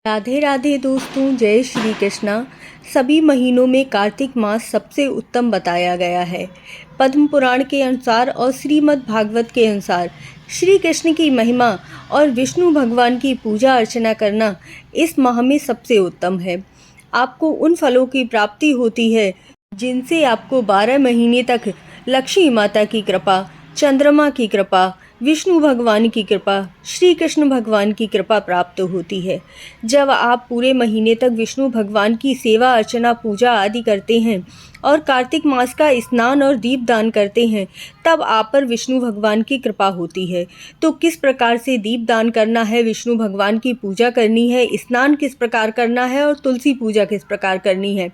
राधे राधे दोस्तों, जय श्री कृष्णा। सभी महीनों में कार्तिक मास सबसे उत्तम बताया गया है। पद्म पुराण के अनुसार और श्रीमद् भागवत के अनुसार श्री कृष्ण की महिमा और विष्णु भगवान की पूजा अर्चना करना इस माह में सबसे उत्तम है। आपको उन फलों की प्राप्ति होती है जिनसे आपको 12 महीने तक लक्ष्मी माता की कृपा, चंद्रमा की कृपा, विष्णु भगवान की कृपा, श्री कृष्ण भगवान की कृपा प्राप्त होती है। जब आप पूरे महीने तक विष्णु भगवान की सेवा अर्चना पूजा आदि करते हैं और कार्तिक मास का स्नान और दीपदान करते हैं, तब आप पर विष्णु भगवान की कृपा होती है। तो किस प्रकार से दीपदान करना है, विष्णु भगवान की पूजा करनी है, स्नान किस प्रकार करना है और तुलसी पूजा किस प्रकार करनी है,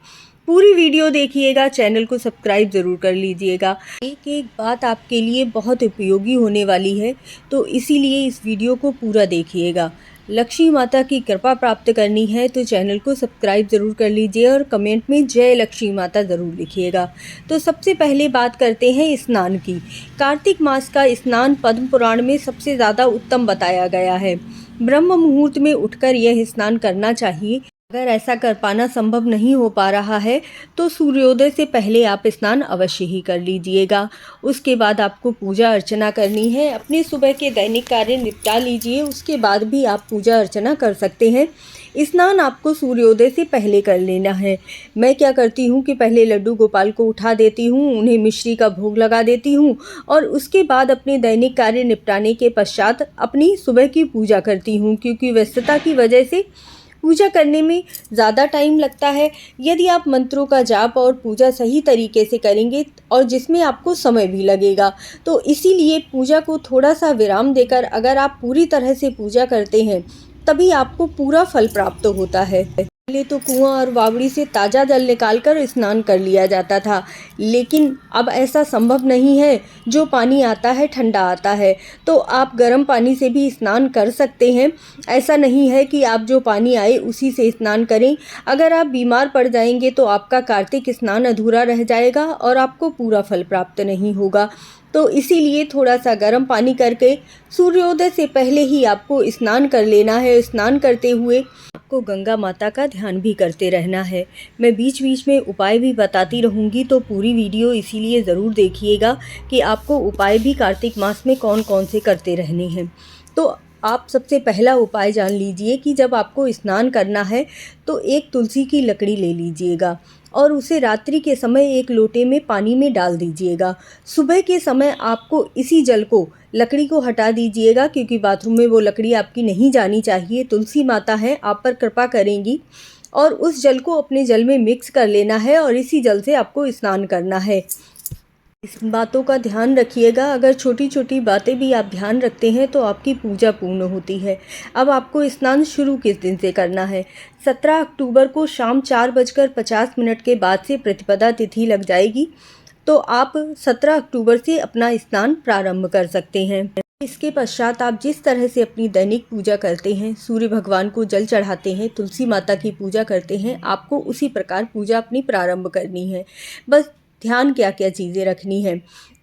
पूरी वीडियो देखिएगा। चैनल को सब्सक्राइब ज़रूर कर लीजिएगा। एक एक बात आपके लिए बहुत उपयोगी होने वाली है, तो इसीलिए इस वीडियो को पूरा देखिएगा। लक्ष्मी माता की कृपा प्राप्त करनी है तो चैनल को सब्सक्राइब ज़रूर कर लीजिए और कमेंट में जय लक्ष्मी माता ज़रूर लिखिएगा। तो सबसे पहले बात करते हैं स्नान की। कार्तिक मास का स्नान पद्म पुराण में सबसे ज़्यादा उत्तम बताया गया है। ब्रह्म मुहूर्त में उठकर यह स्नान करना चाहिए। अगर ऐसा कर पाना संभव नहीं हो पा रहा है तो सूर्योदय से पहले आप स्नान अवश्य ही कर लीजिएगा। उसके बाद आपको पूजा अर्चना करनी है। अपने सुबह के दैनिक कार्य निपटा लीजिए, उसके बाद भी आप पूजा अर्चना कर सकते हैं। स्नान आपको सूर्योदय से पहले कर लेना है। मैं क्या करती हूँ कि पहले लड्डू गोपाल को उठा देती हूँ, उन्हें मिश्री का भोग लगा देती हूँ और उसके बाद अपने दैनिक कार्य निपटाने के पश्चात अपनी सुबह की पूजा करती हूँ, क्योंकि व्यस्तता की वजह से पूजा करने में ज़्यादा टाइम लगता है। यदि आप मंत्रों का जाप और पूजा सही तरीके से करेंगे और जिसमें आपको समय भी लगेगा, तो इसीलिए पूजा को थोड़ा सा विराम देकर अगर आप पूरी तरह से पूजा करते हैं तभी आपको पूरा फल प्राप्त होता है। पहले तो कुआं और बावड़ी से ताज़ा जल निकालकर स्नान कर लिया जाता था, लेकिन अब ऐसा संभव नहीं है। जो पानी आता है ठंडा आता है, तो आप गर्म पानी से भी स्नान कर सकते हैं। ऐसा नहीं है कि आप जो पानी आए उसी से स्नान करें। अगर आप बीमार पड़ जाएंगे तो आपका कार्तिक स्नान अधूरा रह जाएगा और आपको पूरा फल प्राप्त नहीं होगा। तो इसीलिए थोड़ा सा गर्म पानी करके सूर्योदय से पहले ही आपको स्नान कर लेना है। स्नान करते हुए आपको गंगा माता का ध्यान भी करते रहना है। मैं बीच बीच में उपाय भी बताती रहूँगी, तो पूरी वीडियो इसीलिए ज़रूर देखिएगा कि आपको उपाय भी कार्तिक मास में कौन कौन से करते रहने हैं। तो आप सबसे पहला उपाय जान लीजिए कि जब आपको स्नान करना है तो एक तुलसी की लकड़ी ले लीजिएगा और उसे रात्रि के समय एक लोटे में पानी में डाल दीजिएगा। सुबह के समय आपको इसी जल को, लकड़ी को हटा दीजिएगा, क्योंकि बाथरूम में वो लकड़ी आपकी नहीं जानी चाहिए। तुलसी माता हैं, आप पर कृपा करेंगी और उस जल को अपने जल में मिक्स कर लेना है और इसी जल से आपको स्नान करना है। इस बातों का ध्यान रखिएगा। अगर छोटी छोटी बातें भी आप ध्यान रखते हैं तो आपकी पूजा पूर्ण होती है। अब आपको स्नान शुरू किस दिन से करना है? 17 अक्टूबर को शाम 4:50 के बाद से प्रतिपदा तिथि लग जाएगी, तो आप 17 अक्टूबर से अपना स्नान प्रारंभ कर सकते हैं। इसके पश्चात आप जिस तरह से अपनी दैनिक पूजा करते हैं, सूर्य भगवान को जल चढ़ाते हैं, तुलसी माता की पूजा करते हैं, आपको उसी प्रकार पूजा अपनी प्रारंभ करनी है। बस ध्यान क्या क्या चीज़ें रखनी है।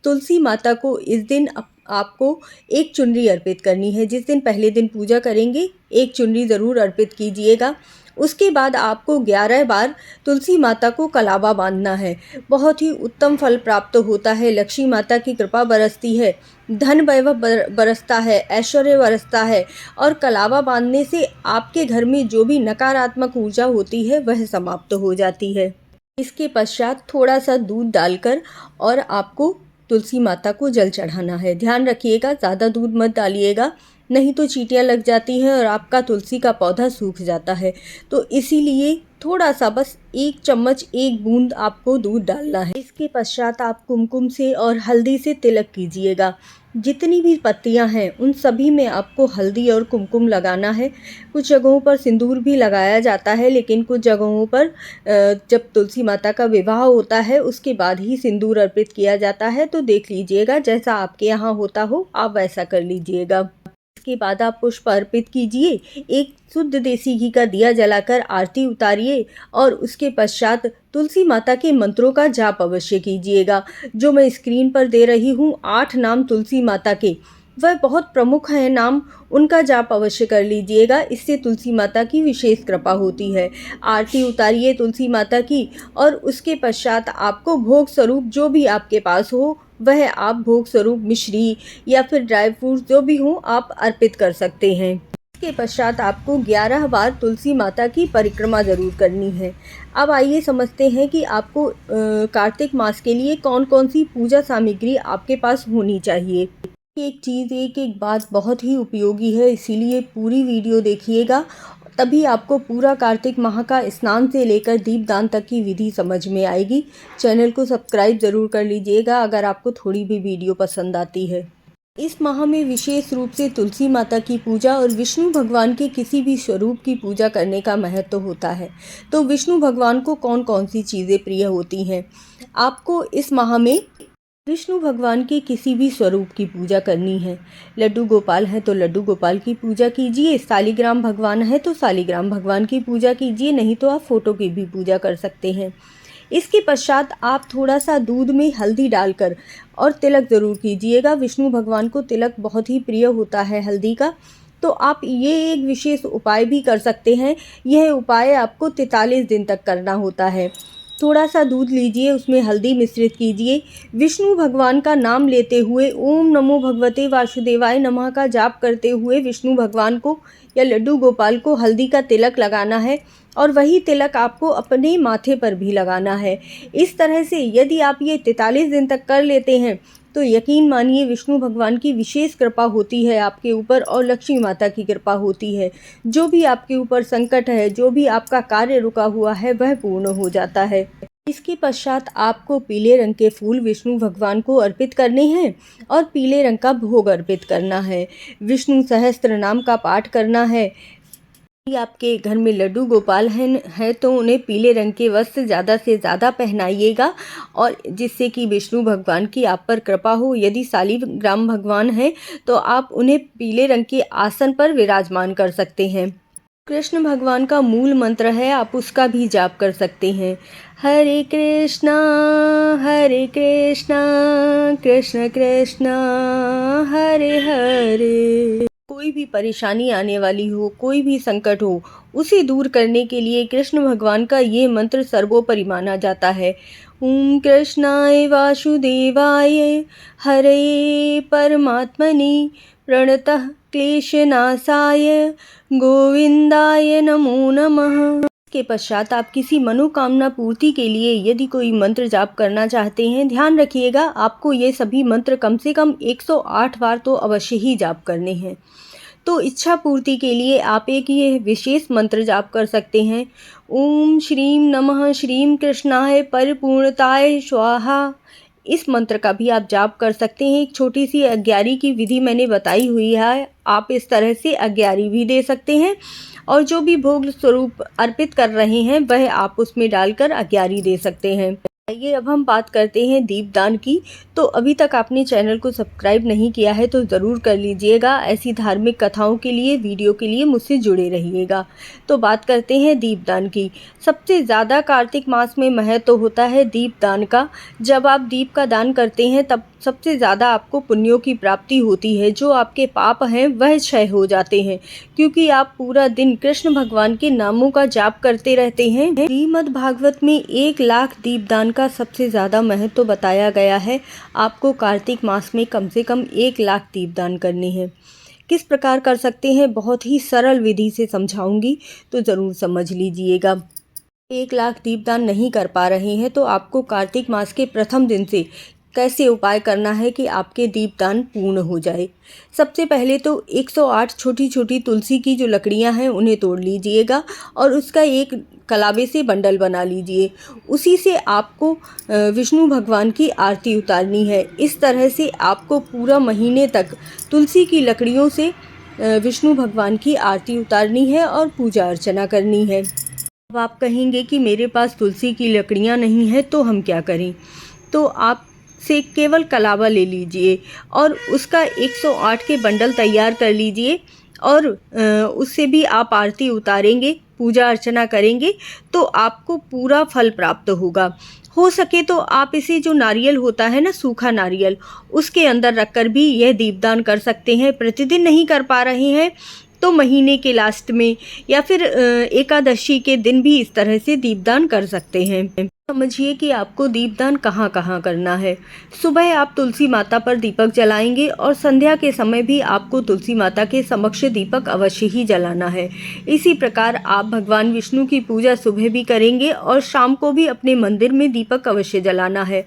तुलसी माता को इस दिन आपको एक चुनरी अर्पित करनी है। जिस दिन पहले दिन पूजा करेंगे, एक चुनरी ज़रूर अर्पित कीजिएगा। उसके बाद आपको 11 बार तुलसी माता को कलावा बांधना है। बहुत ही उत्तम फल प्राप्त होता है। लक्ष्मी माता की कृपा बरसती है, धन वैभव बरसता है, ऐश्वर्य बरसता है और कलावा बांधने से आपके घर में जो भी नकारात्मक ऊर्जा होती है वह समाप्त हो जाती है। इसके पश्चात थोड़ा सा दूध डालकर और आपको तुलसी माता को जल चढ़ाना है। ध्यान रखिएगा, ज़्यादा दूध मत डालिएगा, नहीं तो चींटियाँ लग जाती हैं और आपका तुलसी का पौधा सूख जाता है। तो इसीलिए थोड़ा सा, बस 1 चम्मच 1 बूंद आपको दूध डालना है। इसके पश्चात आप कुमकुम से और हल्दी से तिलक कीजिएगा। जितनी भी पत्तियां हैं उन सभी में आपको हल्दी और कुमकुम लगाना है। कुछ जगहों पर सिंदूर भी लगाया जाता है, लेकिन कुछ जगहों पर जब तुलसी माता का विवाह होता है उसके बाद ही सिंदूर अर्पित किया जाता है। तो देख लीजिएगा, जैसा आपके यहाँ होता हो आप वैसा कर लीजिएगा। इसके बाद आप पुष्प अर्पित कीजिए, एक शुद्ध देसी घी का दिया जलाकर आरती उतारिए और उसके पश्चात तुलसी माता के मंत्रों का जाप अवश्य कीजिएगा। जो मैं स्क्रीन पर दे रही हूँ, 8 नाम तुलसी माता के वह बहुत प्रमुख है नाम, उनका जाप अवश्य कर लीजिएगा। इससे तुलसी माता की विशेष कृपा होती है। आरती उतारिए तुलसी माता की और उसके पश्चात आपको भोग स्वरूप जो भी आपके पास हो वह आप भोग स्वरूप मिश्री या फिर ड्राई फ्रूट्स जो भी हो आप अर्पित कर सकते हैं। इसके पश्चात आपको 11 बार तुलसी माता की परिक्रमा ज़रूर करनी है। अब आइए समझते हैं कि आपको कार्तिक मास के लिए कौन कौन सी पूजा सामग्री आपके पास होनी चाहिए। एक चीज़ एक बात बहुत ही उपयोगी है, इसीलिए पूरी वीडियो देखिएगा, तभी आपको पूरा कार्तिक माह का स्नान से लेकर दीपदान तक की विधि समझ में आएगी। चैनल को सब्सक्राइब ज़रूर कर लीजिएगा अगर आपको थोड़ी भी वीडियो पसंद आती है। इस माह में विशेष रूप से तुलसी माता की पूजा और विष्णु भगवान के किसी भी स्वरूप की पूजा करने का महत्व होता है। तो विष्णु भगवान को कौन कौन सी चीज़ें प्रिय होती हैं? आपको इस माह में विष्णु भगवान के किसी भी स्वरूप की पूजा करनी है। लड्डू गोपाल है तो लड्डू गोपाल की पूजा कीजिए, सालिग्राम भगवान है तो सालिग्राम भगवान की पूजा कीजिए, नहीं तो आप फोटो की भी पूजा कर सकते हैं। इसके पश्चात आप थोड़ा सा दूध में हल्दी डालकर और तिलक ज़रूर कीजिएगा। विष्णु भगवान को तिलक बहुत ही प्रिय होता है हल्दी का, तो आप ये एक विशेष उपाय भी कर सकते हैं। यह उपाय आपको 43 दिन तक करना होता है। थोड़ा सा दूध लीजिए, उसमें हल्दी मिश्रित कीजिए, विष्णु भगवान का नाम लेते हुए ओम नमो भगवते वासुदेवाय नमः का जाप करते हुए विष्णु भगवान को या लड्डू गोपाल को हल्दी का तिलक लगाना है और वही तिलक आपको अपने माथे पर भी लगाना है। इस तरह से यदि आप ये 43 दिन तक कर लेते हैं तो यकीन मानिए विष्णु भगवान की विशेष कृपा होती है आपके ऊपर और लक्ष्मी माता की कृपा होती है। जो भी आपके ऊपर संकट है, जो भी आपका कार्य रुका हुआ है वह पूर्ण हो जाता है। इसके पश्चात आपको पीले रंग के फूल विष्णु भगवान को अर्पित करने हैं और पीले रंग का भोग अर्पित करना है। विष्णु सहस्त्र नाम का पाठ करना है। यदि आपके घर में लड्डू गोपाल हैं तो उन्हें पीले रंग के वस्त्र ज़्यादा से ज़्यादा पहनाइएगा और जिससे कि विष्णु भगवान की आप पर कृपा हो। यदि सालिग्राम भगवान हैं तो आप उन्हें पीले रंग के आसन पर विराजमान कर सकते हैं। कृष्ण भगवान का मूल मंत्र है, आप उसका भी जाप कर सकते हैं। हरे कृष्णा कृष्ण कृष्णा हरे हरे। कोई भी परेशानी आने वाली हो, कोई भी संकट हो, उसे दूर करने के लिए कृष्ण भगवान का ये मंत्र सर्वोपरि माना जाता है। ओम कृष्णाय वासुदेवाय हरे परमात्मने प्रणतः क्लेशनाशाय गोविंदाय नमो नमः। के पश्चात आप किसी मनोकामना पूर्ति के लिए यदि कोई मंत्र जाप करना चाहते हैं, ध्यान रखिएगा आपको ये सभी मंत्र कम से कम 108 बार तो अवश्य ही जाप करने हैं। तो इच्छा पूर्ति के लिए आप एक ये विशेष मंत्र जाप कर सकते हैं। ओम श्रीम नमः श्रीम कृष्णाय परिपूर्णताय स्वाहा। इस मंत्र का भी आप जाप कर सकते हैं। एक छोटी सी अग्यारी की विधि मैंने बताई हुई है, आप इस तरह से अग्यारी भी दे सकते हैं और जो भी भोग स्वरूप अर्पित कर रहे हैं वह आप उसमें डालकर अग्यारी दे सकते हैं। आइए अब हम बात करते हैं दीपदान की। तो अभी तक आपने चैनल को सब्सक्राइब नहीं किया है तो ज़रूर कर लीजिएगा। ऐसी धार्मिक कथाओं के लिए, वीडियो के लिए मुझसे जुड़े रहिएगा। तो बात करते हैं दीपदान की। सबसे ज़्यादा कार्तिक मास में महत्व होता है दीपदान का। जब आप दीप का दान करते हैं तब सबसे ज़्यादा आपको पुण्यों की प्राप्ति होती है। जो आपके पाप हैं वह क्षय हो जाते हैं क्योंकि आप पूरा दिन कृष्ण भगवान के नामों का जाप करते रहते हैं। श्रीमद् भागवत में 1 लाख दीपदान का सबसे ज़्यादा महत्व बताया गया है। आपको कार्तिक मास में कम से कम 1 लाख दीपदान करने हैं। किस प्रकार कर सकते हैं, बहुत ही सरल विधि से समझाऊंगी, तो ज़रूर समझ लीजिएगा। 1 लाख दीपदान नहीं कर पा रहे हैं तो आपको कार्तिक मास के प्रथम दिन से कैसे उपाय करना है कि आपके दीपदान पूर्ण हो जाए। सबसे पहले तो 108 छोटी छोटी तुलसी की जो लकड़ियां हैं उन्हें तोड़ लीजिएगा और उसका एक कलावे से बंडल बना लीजिए। उसी से आपको विष्णु भगवान की आरती उतारनी है। इस तरह से आपको पूरा महीने तक तुलसी की लकड़ियों से विष्णु भगवान की आरती उतारनी है और पूजा अर्चना करनी है। अब आप कहेंगे कि मेरे पास तुलसी की लकड़ियां नहीं है तो हम क्या करें? तो आप से केवल कलावा ले लीजिए और उसका 108 के बंडल तैयार कर लीजिए और उससे भी आप आरती उतारेंगे पूजा अर्चना करेंगे तो आपको पूरा फल प्राप्त होगा। हो सके तो आप इसे जो नारियल होता है ना, सूखा नारियल, उसके अंदर रखकर भी यह दीपदान कर सकते हैं। प्रतिदिन नहीं कर पा रहे हैं तो महीने के लास्ट में या फिर एकादशी के दिन भी इस तरह से दीपदान कर सकते हैं। समझिए कि आपको दीपदान कहाँ कहाँ करना है। सुबह आप तुलसी माता पर दीपक जलाएंगे और संध्या के समय भी आपको तुलसी माता के समक्ष दीपक अवश्य ही जलाना है। इसी प्रकार आप भगवान विष्णु की पूजा सुबह भी करेंगे और शाम को भी अपने मंदिर में दीपक अवश्य जलाना है।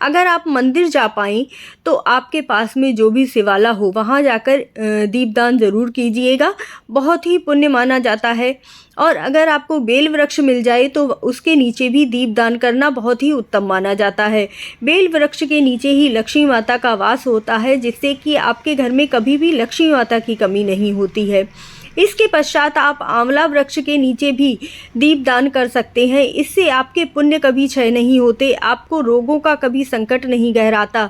अगर आप मंदिर जा पाएँ तो आपके पास में जो भी शिवाला हो वहाँ जाकर दीपदान ज़रूर कीजिएगा, बहुत ही पुण्य माना जाता है। और अगर आपको बेल वृक्ष मिल जाए तो उसके नीचे भी दीपदान करना बहुत ही उत्तम माना जाता है। बेल वृक्ष के नीचे ही लक्ष्मी माता का वास होता है, जिससे कि आपके घर में कभी भी लक्ष्मी माता की कमी नहीं होती है। इसके पश्चात आप आंवला वृक्ष के नीचे भी दीपदान कर सकते हैं। इससे आपके पुण्य कभी क्षय नहीं होते, आपको रोगों का कभी संकट नहीं गहराता।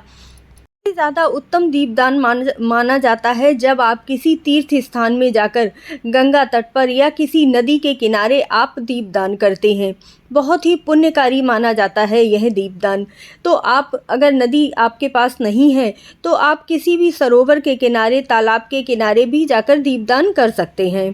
सबसे ज़्यादा उत्तम दीपदान माना जाता है जब आप किसी तीर्थ स्थान में जाकर गंगा तट पर या किसी नदी के किनारे आप दीपदान करते हैं। बहुत ही पुण्यकारी माना जाता है यह दीपदान। तो आप अगर नदी आपके पास नहीं है तो आप किसी भी सरोवर के किनारे, तालाब के किनारे भी जाकर दीपदान कर सकते हैं।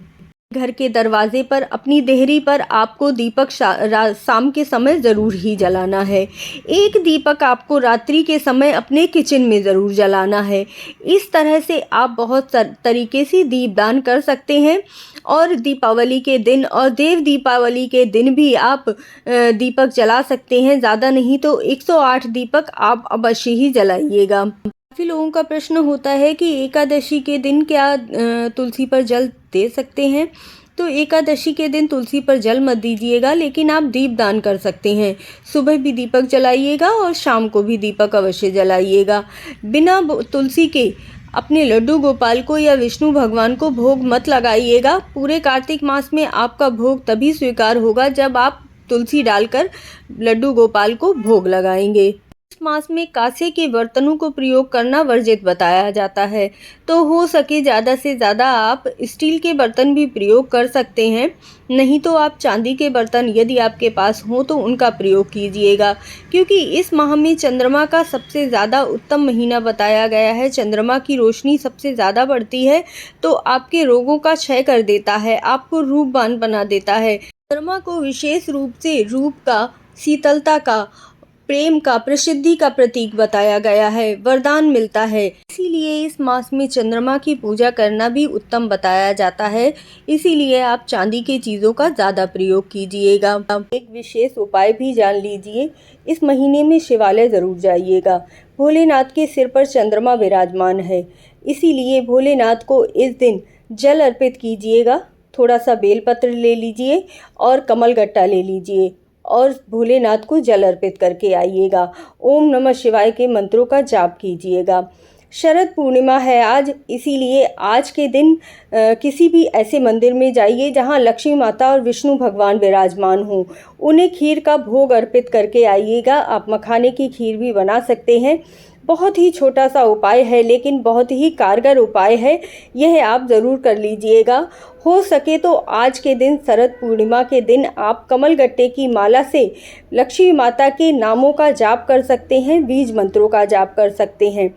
घर के दरवाजे पर, अपनी देहरी पर आपको दीपक शाम के समय ज़रूर ही जलाना है। एक दीपक आपको रात्रि के समय अपने किचन में ज़रूर जलाना है। इस तरह से आप बहुत तरीके से दीपदान कर सकते हैं। और दीपावली के दिन और देव दीपावली के दिन भी आप दीपक जला सकते हैं। ज़्यादा नहीं तो 108 दीपक आप अवश्य ही जलाइएगा। काफ़ी लोगों का प्रश्न होता है कि एकादशी के दिन क्या तुलसी पर जल दे सकते हैं? तो एकादशी के दिन तुलसी पर जल मत दीजिएगा, लेकिन आप दीपदान कर सकते हैं। सुबह भी दीपक जलाइएगा और शाम को भी दीपक अवश्य जलाइएगा। बिना तुलसी के अपने लड्डू गोपाल को या विष्णु भगवान को भोग मत लगाइएगा। पूरे कार्तिक मास में आपका भोग तभी स्वीकार होगा जब आप तुलसी डालकर लड्डू गोपाल को भोग लगाएंगे। मास में कांसे के बर्तनों को प्रयोग करना वर्जित बताया जाता है, तो हो सके ज़्यादा से ज़्यादा आप स्टील के बर्तन भी प्रयोग कर सकते हैं। नहीं तो आप चांदी के बर्तन यदि आपके पास हों तो उनका प्रयोग कीजिएगा, क्योंकि इस माह में चंद्रमा का सबसे ज़्यादा उत्तम महीना बताया गया है। चंद्रमा की रोशनी सबसे ज़्यादा बढ़ती है तो आपके रोगों का क्षय कर देता है, आपको रूपवान बना देता है। चंद्रमा को विशेष रूप से रूप का, शीतलता का, प्रेम का, प्रसिद्धि का प्रतीक बताया गया है, वरदान मिलता है। इसीलिए इस मास में चंद्रमा की पूजा करना भी उत्तम बताया जाता है। इसीलिए आप चांदी की चीज़ों का ज़्यादा प्रयोग कीजिएगा। एक विशेष उपाय भी जान लीजिए। इस महीने में शिवालय ज़रूर जाइएगा। भोलेनाथ के सिर पर चंद्रमा विराजमान है, इसीलिए भोलेनाथ को इस दिन जल अर्पित कीजिएगा। थोड़ा सा बेलपत्र ले लीजिए और कमलगट्टा ले लीजिए और भोलेनाथ को जल अर्पित करके आइएगा। ओम नमः शिवाय के मंत्रों का जाप कीजिएगा। शरद पूर्णिमा है आज, इसीलिए आज के दिन किसी भी ऐसे मंदिर में जाइए जहां लक्ष्मी माता और विष्णु भगवान विराजमान हों। उन्हें खीर का भोग अर्पित करके आइएगा। आप मखाने की खीर भी बना सकते हैं। बहुत ही छोटा सा उपाय है, लेकिन बहुत ही कारगर उपाय है। यह आप ज़रूर कर लीजिएगा। हो सके तो आज के दिन, शरद पूर्णिमा के दिन, आप कमलगट्टे की माला से लक्ष्मी माता के नामों का जाप कर सकते हैं, बीज मंत्रों का जाप कर सकते हैं।